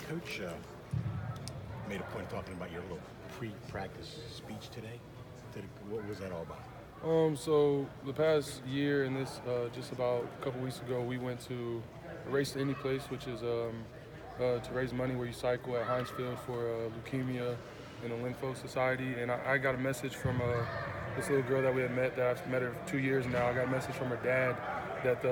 Coach made a point of talking about your little pre-practice speech today. What was that all about? So the past year and this, just about a couple weeks ago, we went to a Race to Any Place, which is to raise money where you cycle at Heinz Field for leukemia and the Lymphoma Society. And I got a message from this little girl that we had met, that I've met her for 2 years now. I got a message from her dad that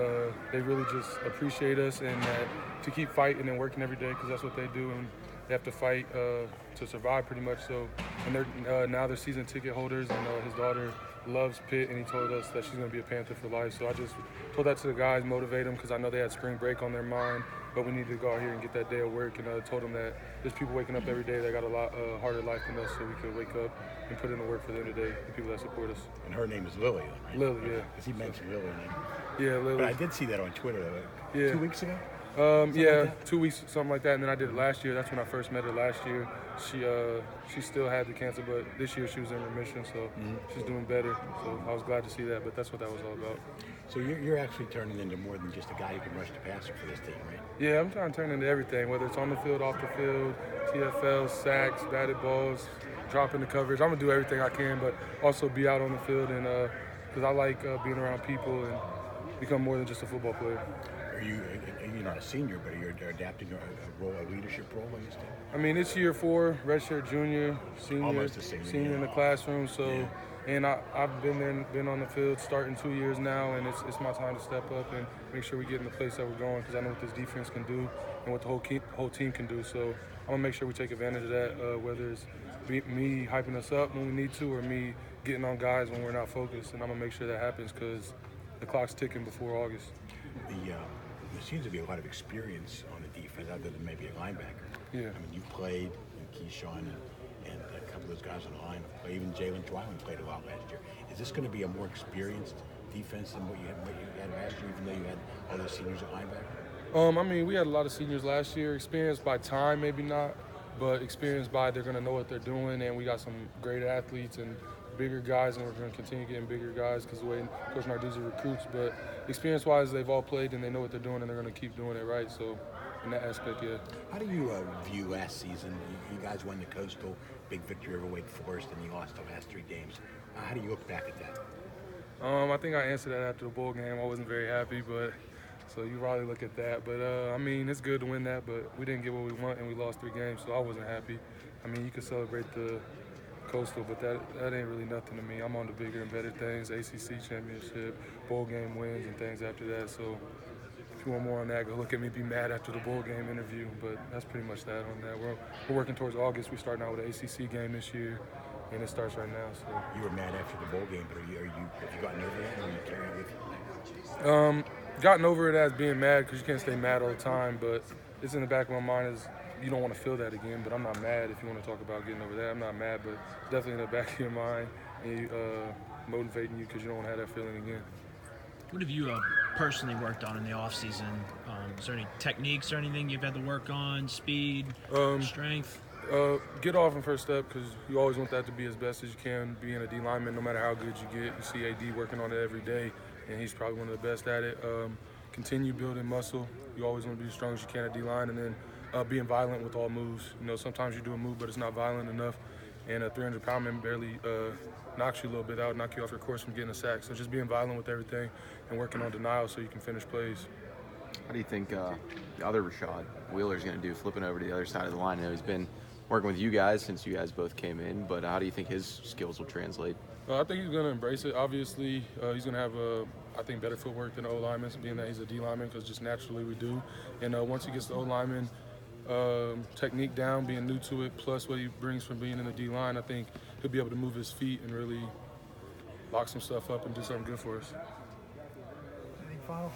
they really just appreciate us and that to keep fighting and working every day, because that's what they do, and they have to fight to survive pretty much. So, and they're now they're season ticket holders, and his daughter loves Pitt, and he told us that she's going to be a Panther for life. So I just told that to the guys, motivate them, because I know they had spring break on their mind, but we needed to go out here and get that day of work. And I told them that there's people waking up every day that got a lot harder life than us, so we could wake up and put in the work for the end of the day, the people that support us. And her name is Lily, right? Lily, yeah. Because he mentioned Lily. Yeah, Lily. But I did see that on Twitter, yeah. 2 weeks ago? Yeah, like 2 weeks, something like that. And then I did it last year. That's when I first met her last year. She still had the cancer, but this year she was in remission, so she's doing better. So I was glad to see that, but that's what that was all about. So you're actually turning into more than just a guy who can rush the passer for this team, right? Yeah, I'm trying to turn into everything, whether it's on the field, off the field, TFL, sacks, batted balls, dropping the coverage. I'm going to do everything I can, but also be out on the field, and because I like being around people and become more than just a football player. You're not a senior, but you're adapting a leadership role in this team? I mean, it's year 4, redshirt junior, Almost the same, senior in the classroom. So, and I've been there, been on the field starting 2 years now, and it's my time to step up and make sure we get in the place that we're going, because I know what this defense can do and what the whole team can do. So I'm gonna make sure we take advantage of that, whether it's me hyping us up when we need to, or me getting on guys when we're not focused. And I'm gonna make sure that happens, because the clock's ticking before August. There seems to be a lot of experience on the defense, other than maybe a linebacker. Yeah. I mean, you played, and Keyshawn and a couple of those guys on the line have played. Even Jalen Dwyman played a lot last year. Is this going to be a more experienced defense than what you had last year, even though you had all those seniors at linebacker? I mean, we had a lot of seniors last year. Experienced by time, maybe not, but experienced by they're going to know what they're doing, and we got some great athletes and bigger guys, and we're going to continue getting bigger guys because the way Coach Narduzzi recruits. But experience-wise, they've all played and they know what they're doing, and they're going to keep doing it right. So in that aspect, yeah. How do you view last season? You guys won the Coastal, big victory over Wake Forest, and you lost the last 3 games. How do you look back at that? I think I answered that after the bowl game. I wasn't very happy, but so you probably look at that. But I mean, it's good to win that, but we didn't get what we want, and we lost 3 games, so I wasn't happy. I mean, you could celebrate the Coastal, but that ain't really nothing to me. I'm on the bigger and better things, ACC championship, bowl game wins, and things after that. So if you want more on that, go look at me be mad after the bowl game interview. But that's pretty much that on that. We're working towards August. We're starting out with an ACC game this year, and it starts right now. So you were mad after the bowl game, but have you gotten over that, or are you carrying it with you? Gotten over it as being mad, because you can't stay mad all the time, but it's in the back of my mind is you don't want to feel that again. But I'm not mad. If you want to talk about getting over that, I'm not mad, but definitely in the back of your mind, and motivating you, because you don't want to have that feeling again. What have you personally worked on in the off season? Is there any techniques or anything you've had to work on? Speed, strength? Get off in first step, because you always want that to be as best as you can. Being a D lineman, no matter how good you get, you see AD working on it every day, and he's probably one of the best at it. Continue building muscle. You always want to be as strong as you can at D line, and then being violent with all moves. You know, sometimes you do a move, but it's not violent enough, and a 300-pound man barely knocks you a little bit out, knock you off your course from getting a sack. So just being violent with everything and working on denial so you can finish plays. How do you think the other Rashad Weaver is going to do, flipping over to the other side of the line? I know he's been working with you guys since you guys both came in, but how do you think his skills will translate? I think he's going to embrace it. Obviously, he's going to have, I think, better footwork than O linemen, being that he's a D lineman, because just naturally we do. And once he gets the O lineman technique down, being new to it, plus what he brings from being in the D line, I think he'll be able to move his feet and really lock some stuff up and do something good for us. Anything final?